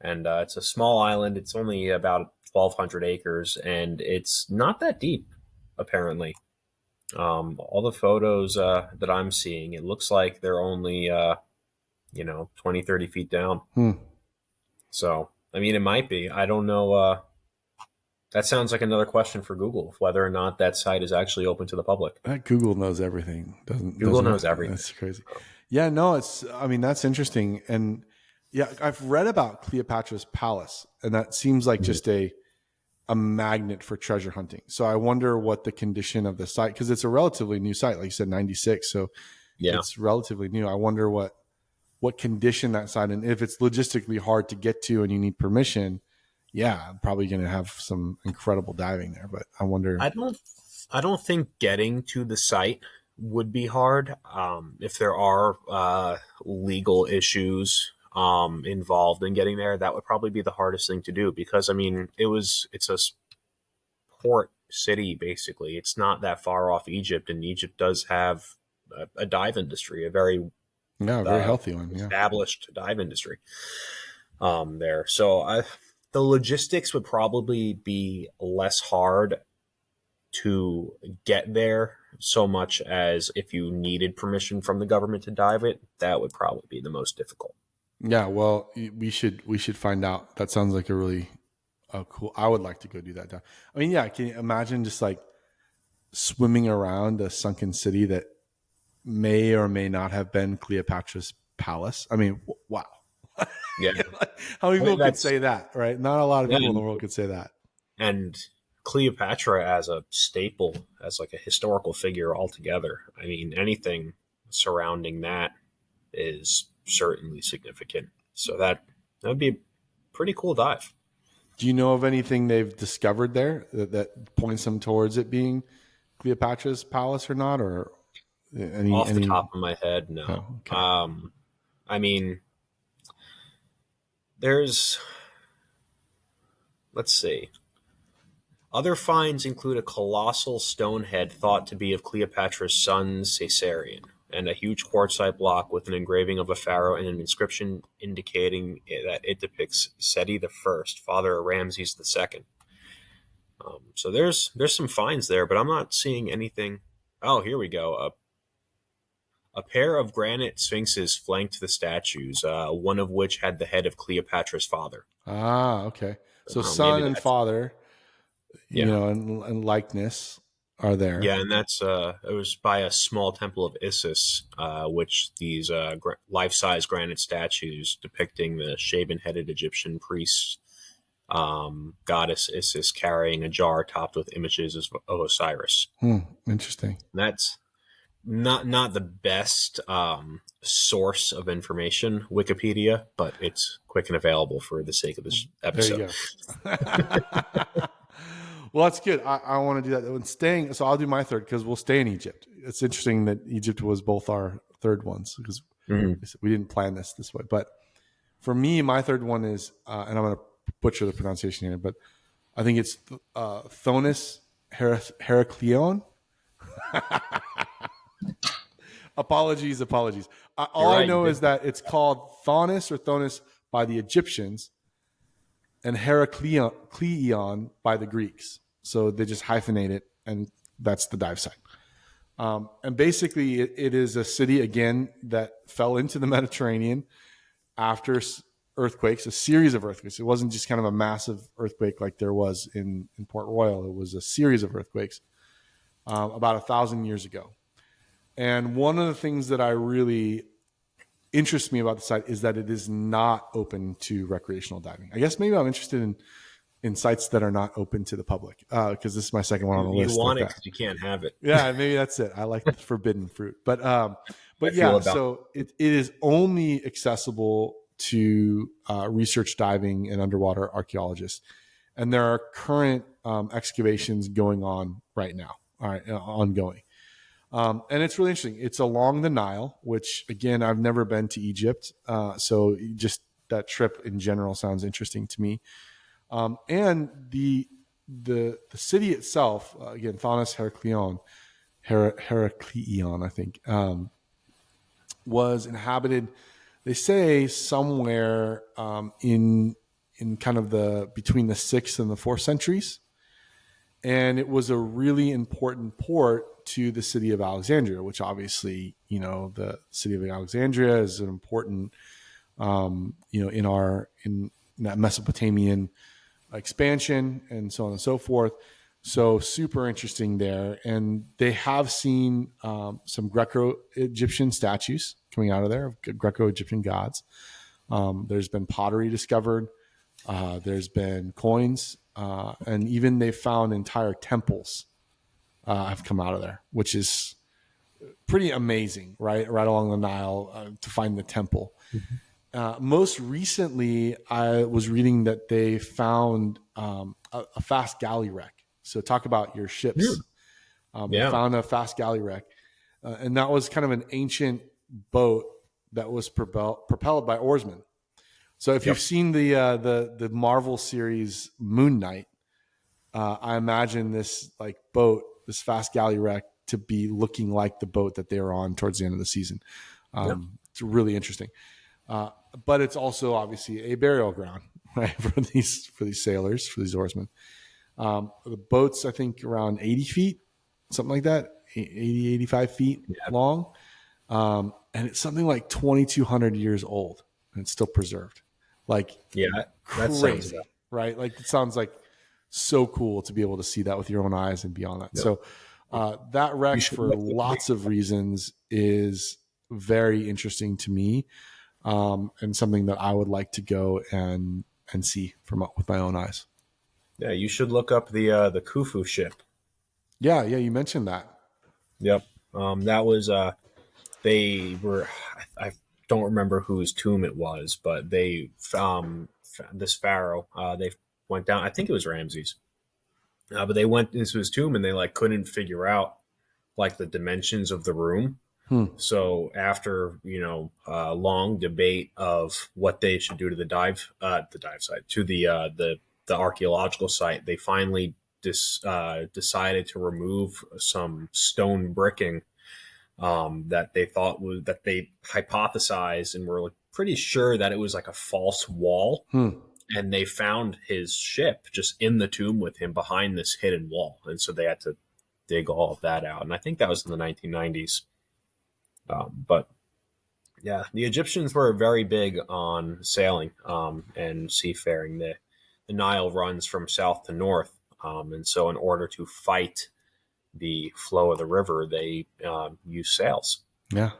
And it's a small island. It's only about 1,200 acres, and it's not that deep, apparently. All the photos that I'm seeing, it looks like they're only, 20, 30 feet down. Hmm. So, I mean, it might be. I don't know. That sounds like another question for Google, whether or not that site is actually open to the public. That Google knows everything, Google doesn't it? knows everything. That's crazy. Yeah, no, I mean, that's interesting. And yeah, I've read about Cleopatra's palace, and that seems like just a magnet for treasure hunting. So I wonder what the condition of the site, because it's a relatively new site, like you said, 96. So Yeah. it's relatively new. I wonder what condition that site, and if it's logistically hard to get to and you need permission, yeah, I'm probably going to have some incredible diving there. But I wonder. I don't think getting to the site would be hard. If there are legal issues involved in getting there, that would probably be the hardest thing to do, because I mean, it's a port city basically. It's not that far off Egypt, and Egypt does have a dive industry, a very Very healthy one. Yeah. established dive industry there. So the logistics would probably be less hard to get there, so much as if you needed permission from the government to dive it, that would probably be the most difficult. Yeah. Well, we should find out. That sounds like a really cool. I would like to go do that. I mean, yeah. Can you imagine just like swimming around a sunken city that may or may not have been Cleopatra's palace? I mean, wow. Yeah. How many people could say that, right? Not a lot of people in the world could say that. And Cleopatra as a staple, as like a historical figure altogether. I mean, anything surrounding that is certainly significant. So that would be a pretty cool dive. Do you know of anything they've discovered there that points them towards it being Cleopatra's palace or not? Or off the top of my head, no. Oh, okay. I mean, let's see. Other finds include a colossal stone head thought to be of Cleopatra's son Caesarion, and a huge quartzite block with an engraving of a pharaoh and an inscription indicating that it depicts Seti I, father of Ramses II. So there's some finds there, but I'm not seeing anything. Oh, here we go. A pair of granite sphinxes flanked the statues, one of which had the head of Cleopatra's father. Ah, okay. So son and father, yeah, and likeness are there. Yeah, and that's it was by a small temple of Isis, which these life-size granite statues depicting the shaven-headed Egyptian priests, goddess Isis carrying a jar topped with images of Osiris. Interesting. And that's not the best source of information, Wikipedia, but it's quick and available for the sake of this episode. There you go. Well, that's good. I want to do that. When so I'll do my third because we'll stay in Egypt. It's interesting that Egypt was both our third ones because we didn't plan this way. But for me, my third one is, and I'm going to butcher the pronunciation here, but I think it's Thonis Heracleion. Apologies. All I know is that it's called Thonis or Thonis by the Egyptians and Heracleion by the Greeks. So they just hyphenate it, and that's the dive site. And basically, it is a city, again, that fell into the Mediterranean after earthquakes, a series of earthquakes. It wasn't just kind of a massive earthquake like there was in Port Royal. It was a series of earthquakes about 1,000 years ago. And one of the things that I really interests me about the site is that it is not open to recreational diving. I guess maybe I'm interested in sites that are not open to the public because this is my second one on the You list. want like it because you can't have it. Yeah, maybe that's it. I like the forbidden fruit, but I feel yeah. about So it is only accessible to research diving and underwater archaeologists, and there are current excavations going on right now. All right, ongoing. And it's really interesting. It's along the Nile, which again, I've never been to Egypt. So just that trip in general sounds interesting to me. And the city itself, again, Thonis Heracleion, I think, was inhabited, they say, somewhere in kind of the between the 6th and the 4th centuries. And it was a really important port to the city of Alexandria, which obviously, the city of Alexandria is an important, in that Mesopotamian expansion and so on and so forth. So super interesting there. And they have seen some Greco-Egyptian statues coming out of there, of Greco-Egyptian gods. There's been pottery discovered. There's been coins. And even they found entire temples have come out of there, which is pretty amazing, right? Right along the Nile to find the temple. Most recently, I was reading that they found a fast galley wreck. So talk about your ships. They found a fast galley wreck. And that was kind of an ancient boat that was propelled by oarsmen. So if you've seen the Marvel series Moon Knight, I imagine this boat, this fast galley wreck, to be looking like the boat that they were on towards the end of the season. It's really interesting. But it's also obviously a burial ground, right, for these sailors, for these oarsmen. The boat's, I think, around 80 feet, something like that, 80, 85 feet long. And it's something like 2,200 years old, and it's still preserved. Crazy, right? It sounds like so cool to be able to see that with your own eyes and beyond that. So that wreck, for lots of reasons, is very interesting to me. And something that I would like to go and see with my own eyes. Yeah, you should look up the Khufu ship. Yeah, you mentioned that. Yep, that was they were. I don't remember whose tomb it was, but they this pharaoh. They went down. I think it was Ramses, but they went into his tomb and they couldn't figure out the dimensions of the room. So after long debate of what they should do to the dive site, to the archaeological site, they finally decided to remove some stone bricking that they thought was, that they hypothesized and were pretty sure that it was a false wall. And they found his ship just in the tomb with him behind this hidden wall, and so they had to dig all of that out. And I think that was in the 1990s. But yeah, the Egyptians were very big on sailing and seafaring. The Nile runs from south to north, and so in order to fight the flow of the river, they use sails. Yeah,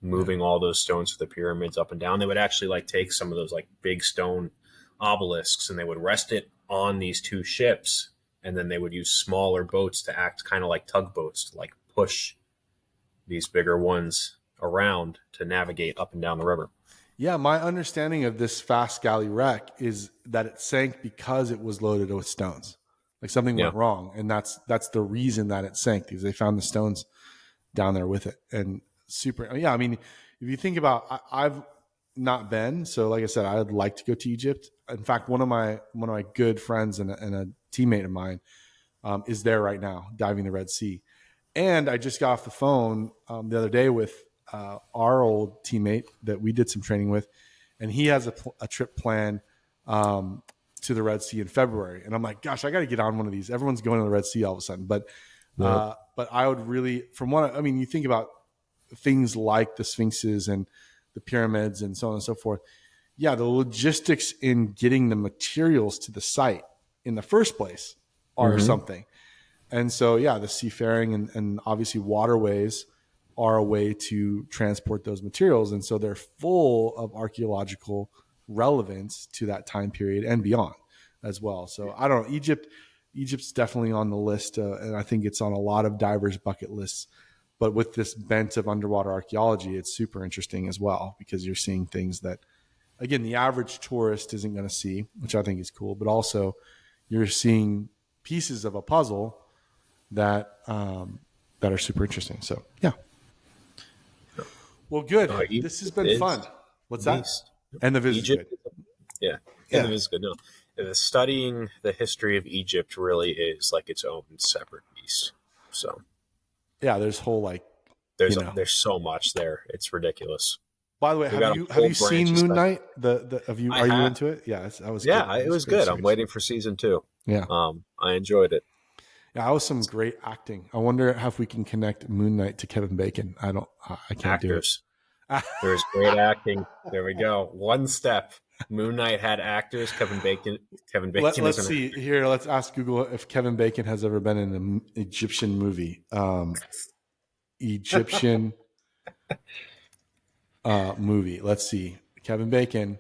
moving all those stones for the pyramids up and down. They would actually take some of those big stone obelisks and they would rest it on these two ships, and then they would use smaller boats to act kind of like tugboats to push these bigger ones around to navigate up and down the river. Yeah, my understanding of this fast galley wreck is that it sank because it was loaded with stones. Something went wrong, and that's the reason that it sank, because they found the stones down there with it. And super, yeah. I mean, if you think about, I've not been, so like I said, I'd like to go to Egypt. In fact, one of my good friends and a teammate of mine is there right now, diving the Red Sea. And I just got off the phone the other day with our old teammate that we did some training with, and he has a trip planned to the Red Sea in February. And I'm like, gosh, I got to get on one of these. Everyone's going to the Red Sea all of a sudden. But Yeah. But I would really, you think about things like the sphinxes and the pyramids and so on and so forth. Yeah, the logistics in getting the materials to the site in the first place are Mm-hmm. something. And so, yeah, the seafaring and obviously waterways are a way to transport those materials. And so they're full of archaeological relevance to that time period and beyond as well. So I don't know. Egypt's definitely on the list. And I think it's on a lot of divers' bucket lists. But with this bent of underwater archaeology, it's super interesting as well, because you're seeing things that, again, the average tourist isn't going to see, which I think is cool. But also you're seeing pieces of a puzzle that are super interesting. So yeah. Well, good. This has Egypt been is fun. What's a that? beast. And the visit is Egypt, good. yeah, and Yeah. it is good. No, studying the history of Egypt really is like its own separate beast. So Yeah. There's whole there's so much there. It's ridiculous. By the way, We have got a you whole seen branch of Moon stuff. Knight? I Are you have, into it? Yeah, that was good. yeah, it was a great good. I'm series. waiting for season 2. Yeah. I enjoyed it. Yeah, that was some great acting. I wonder if we can connect Moon Knight to Kevin Bacon. I can't Actors. do it. There's great acting. There we go. One step. Moon Knight had actors. Kevin Bacon is Let's an see actor. here. Let's ask Google if Kevin Bacon has ever been in an Egyptian movie. Egyptian movie. Let's see. Kevin Bacon.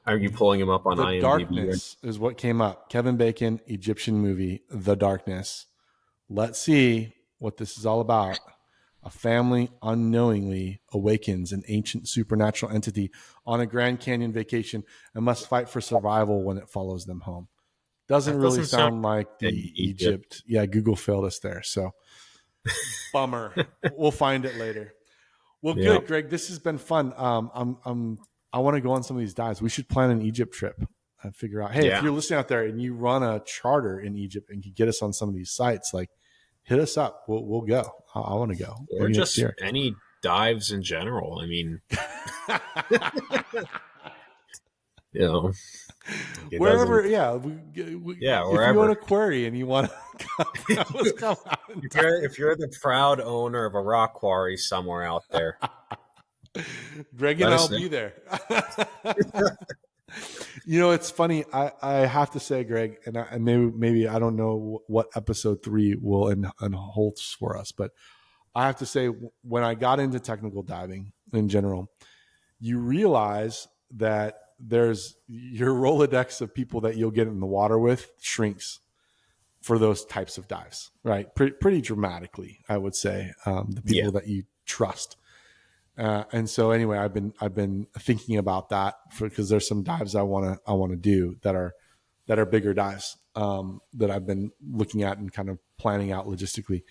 Are you pulling him up on The IMDb? Darkness is what came up. Kevin Bacon, Egyptian movie, The Darkness. Let's see what this is all about. A family unknowingly awakens an ancient supernatural entity on a Grand Canyon vacation and must fight for survival when it follows them home. Doesn't That really doesn't sound sound like in the Egypt. Egypt. Yeah, Google failed us there. So bummer. We'll find it later. Well, Yeah. good, Greg. This has been fun. I want to go on some of these dives. We should plan an Egypt trip and figure out. Hey, if Yeah. you're listening out there and you run a charter in Egypt and can get us on some of these sites, like hit us up. We'll go. I want to go. Or Maybe just next year. any dives in general. I mean, you know, Wherever, yeah, if wherever. you own a quarry and you want to come out and If you're the proud owner of a rock quarry somewhere out there, Greg and let us I'll know. be there. It's funny. I have to say, Greg, and maybe I don't know what episode 3 will and holds for us, but I have to say, when I got into technical diving in general, you realize that there's your Rolodex of people that you'll get in the water with shrinks for those types of dives, right? Pretty dramatically, I would say. The people that you trust. And so anyway, I've been thinking about that because there's some dives I want to do that are bigger dives that I've been looking at and kind of planning out logistically.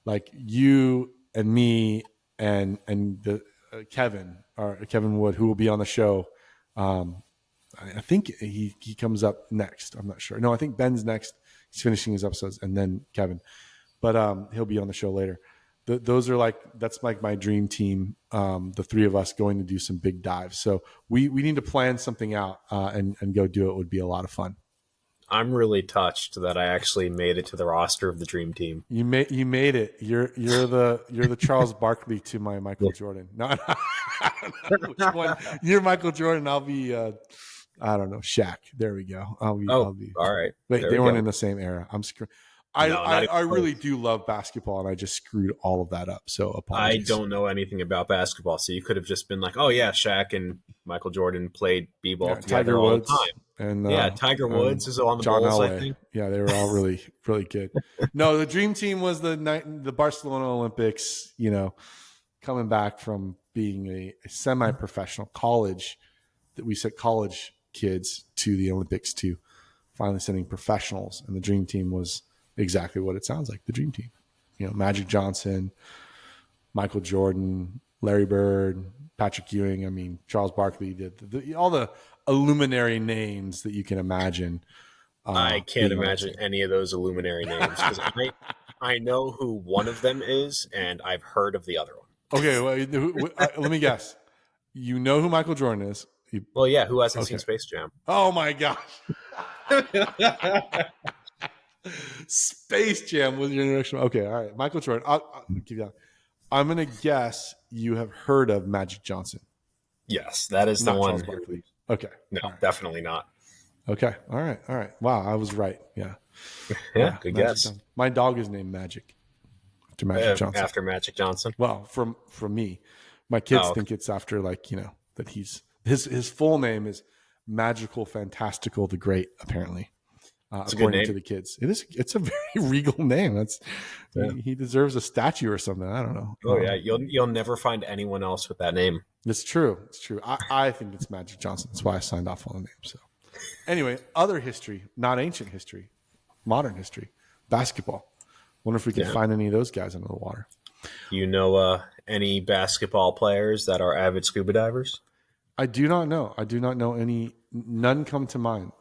Like you and me and the Kevin Wood, who will be on the show. I think he comes up next. I'm not sure. No, I think Ben's next. He's finishing his episodes, and then Kevin, but he'll be on the show later. That's like my dream team. The 3 of us going to do some big dives. So we need to plan something out and go do it. Would be a lot of fun. I'm really touched that I actually made it to the roster of the dream team. You made it. You're the Charles Barkley to my Michael Jordan. No, I don't know which one. You're Michael Jordan. I'll be I don't know, Shaq. There we go. I'll be. All right. Wait, There they we weren't go. in the same era. I'm screwed. No, not even I really close. do love basketball, and I just screwed all of that up. So I apologies. don't know anything about basketball, so you could have just been like, "Oh yeah, Shaq and Michael Jordan played b-ball together Tiger all Woods the time." and Tiger Woods is on the John Bulls, Elway. I think. Yeah, they were all really really good. No, the dream team was the Barcelona Olympics. Coming back from being a semi-professional college, that we sent college kids to the Olympics to finally sending professionals, and the dream team was exactly what it sounds like. The dream team, Magic Johnson, Michael Jordan, Larry Bird, Patrick Ewing. I mean, Charles Barkley did all the illuminary names that you can imagine. I can't imagine any of those illuminary names because I know who one of them is, and I've heard of the other one. Okay, well, let me guess. You know who Michael Jordan is? Well, yeah, who hasn't seen Space Jam? Oh my gosh! Space Jam was your introduction. Okay, all right. Michael Jordan. I'll keep going. I'm gonna guess you have heard of Magic Johnson, Yes, that is the not one Charles who. Barkley. Okay, No, all right. definitely not. Okay, all right, all right. Wow, I was right. Yeah, Yeah, good Magic guess. Johnson. My dog is named Magic after Magic Johnson. After Magic Johnson. Well, from me, my kids Oh, okay. think it's after that he's his full name is Magical Fantastical the Great. Apparently, It's a good according to name. the kids, it's a very regal name. Yeah. He deserves a statue or something. I don't know. Oh yeah, you'll never find anyone else with that name. It's true. It's true. I think it's Magic Johnson. That's why I signed off on the name. So, anyway, other history, not ancient history, modern history, basketball. Wonder if we can find any of those guys under the water. You know any basketball players that are avid scuba divers? I do not know. I do not know any. None come to mind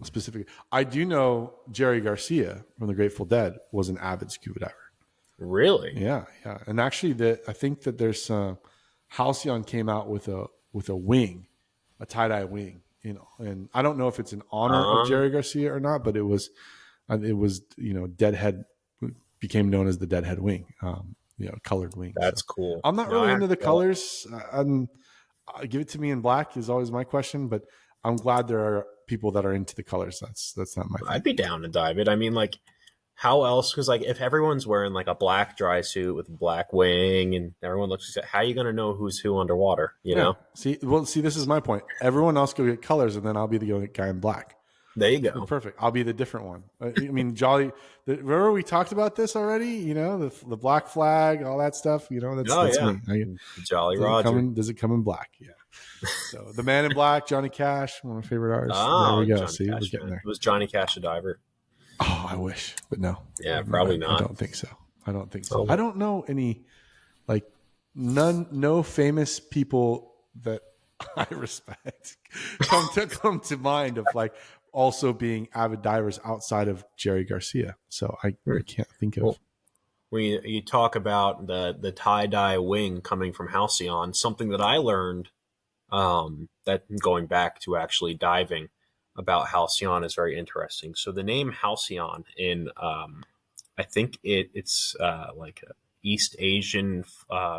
specifically. I do know Jerry Garcia from the Grateful Dead was an avid scuba diver. Really? Yeah, yeah. And actually, I think that there's Halcyon came out with a wing, a tie-dye wing, and I don't know if it's in honor of Jerry Garcia or not, but it was Deadhead became known as the Deadhead wing, colored wing. That's cool. I'm not really into the colors. Give it to me in black is always my question, but I'm glad there are people that are into the colors. That's not my thing. I'd be down to dive it. I mean, like, how else? Because like, if everyone's wearing like a black dry suit with a black wing, and everyone looks, how are you going to know who's who underwater? You know? See, this is my point. Everyone else go get colors, and then I'll be the guy in black. There you go. Perfect. I'll be the different one. I mean, Jolly. Remember we talked about this already? The black flag, all that stuff. That's me. Jolly Roger. Does it come in black? Yeah. So the Man in Black, Johnny Cash, one of my favorite artists. Oh, there we go. Johnny See, Cash, we're getting there. Was Johnny Cash a diver? Oh, I wish, but no. Yeah, probably not. I don't think so. I don't know any, no famous people that I respect come to mind of also being avid divers outside of Jerry Garcia. So I can't think of. Well, when you talk about the tie-dye wing coming from Halcyon, something that I learned that going back to actually diving about Halcyon is very interesting. So the name Halcyon in I think it's like East Asian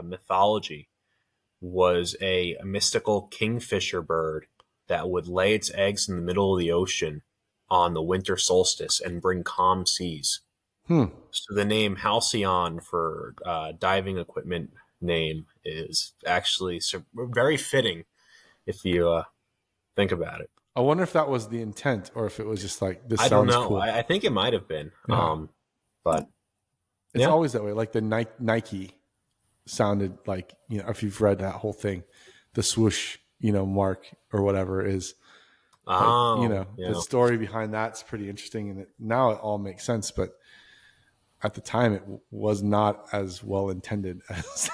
mythology was a mystical kingfisher bird that would lay its eggs in the middle of the ocean on the winter solstice and bring calm seas. So the name Halcyon for diving equipment name is actually very fitting if you think about it. I wonder if that was the intent or if it was just like this. I don't sounds know. cool. I think it might have been, but it's always that way. Like the Nike sounded like, if you've read that whole thing, the swoosh, mark or whatever is. The story behind that's pretty interesting, and now it all makes sense. But at the time, it was not as well intended as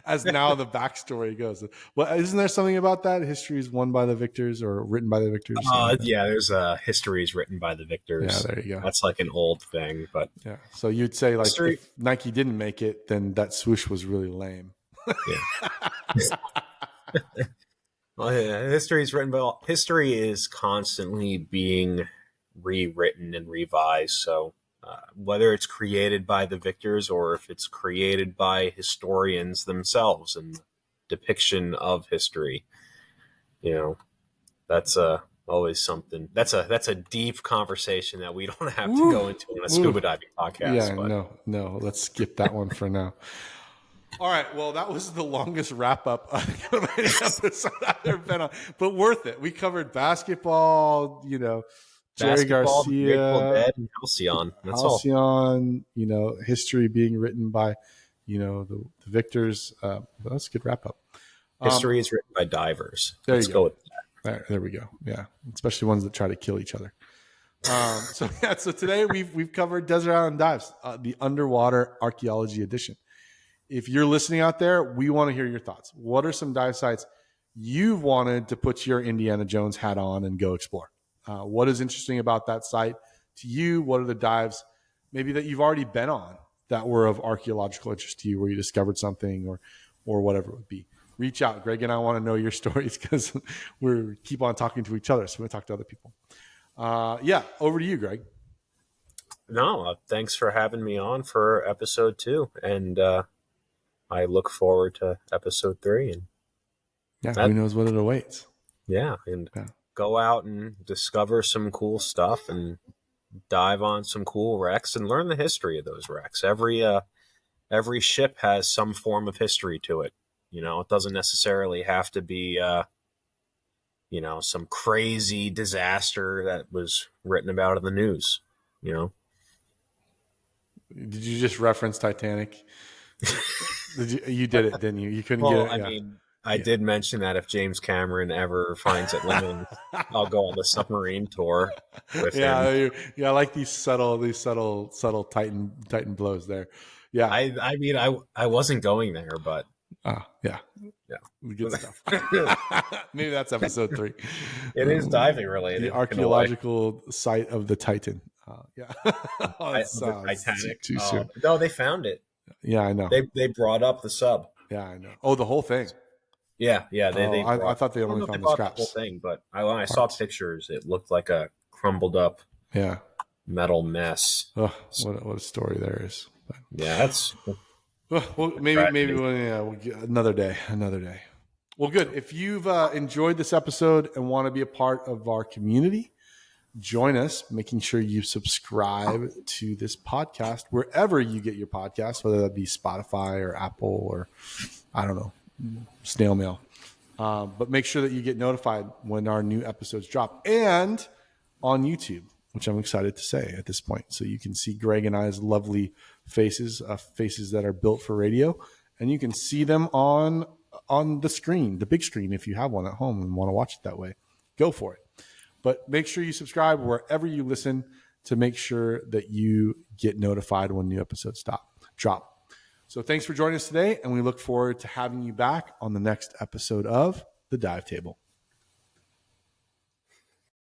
as now the backstory goes. Well, isn't there something about that? History is won by the victors or written by the victors? Yeah, there's histories written by the victors. Yeah, there you go. That's like an old thing, but yeah. So you'd say if Nike didn't make it, then that swoosh was really lame. Yeah. Well, yeah, history is constantly being rewritten and revised. So whether it's created by the victors or if it's created by historians themselves and depiction of history, that's always something. That's a deep conversation that we don't have to go into on a scuba diving podcast. Yeah, but. No. Let's skip that one for now. All right. Well, that was the longest wrap up of any episode I've ever been on, but worth it. We covered basketball, Jerry Garcia, Dead, and Halcyon. That's all. History being written by, the victors. That's a good wrap up. History is written by divers. Let's go with that. There we go. Yeah. Especially ones that try to kill each other. So today we've covered Desert Island Dives, the underwater archaeology edition. If you're listening out there, we want to hear your thoughts. What are some dive sites you've wanted to put your Indiana Jones hat on and go explore? What is interesting about that site to you? What are the dives maybe that you've already been on that were of archaeological interest to you, where you discovered something or whatever it would be? Reach out. Greg and I want to know your stories because we keep on talking to each other, so we talk to other people. Over to you, Greg. No, thanks for having me on for episode 2, and I look forward to episode 3. And Yeah, who that, knows what it awaits? yeah, and Yeah. go out and discover some cool stuff and dive on some cool wrecks and learn the history of those wrecks. Every ship has some form of history to it. It doesn't necessarily have to be some crazy disaster that was written about in the news. Did you just reference Titanic? You did it, didn't you? You couldn't get Well, it. I Yeah. mean, I did mention that if James Cameron ever finds it limited, I'll go on the submarine tour with him. Yeah. I like these subtle Titan blows there. Yeah. I mean, I wasn't going there, but Yeah. Good stuff. Maybe that's episode 3. it is diving related. The archaeological site of the Titan. Yeah. The Titanic. Too soon. No, they found it. Yeah, I know. They brought up the sub. Yeah, I know. Oh, the whole thing. Yeah. I thought they I don't only know if found they the brought the whole scraps. thing, but when I saw pictures, it looked like a crumbled up Yeah. metal mess. Oh, what a story there is. But, Yeah, that's well, maybe we'll get another day. Well, good. If you've enjoyed this episode and want to be a part of our community, join us, making sure you subscribe to this podcast wherever you get your podcast, whether that be Spotify or Apple or, I don't know, snail mail. But make sure that you get notified when our new episodes drop, and on YouTube, which I'm excited to say at this point. So you can see Greg and I's lovely faces that are built for radio, and you can see them on the screen, the big screen, if you have one at home and want to watch it that way. Go for it. But make sure you subscribe wherever you listen to make sure that you get notified when new episodes drop. So thanks for joining us today, and we look forward to having you back on the next episode of The Dive Table.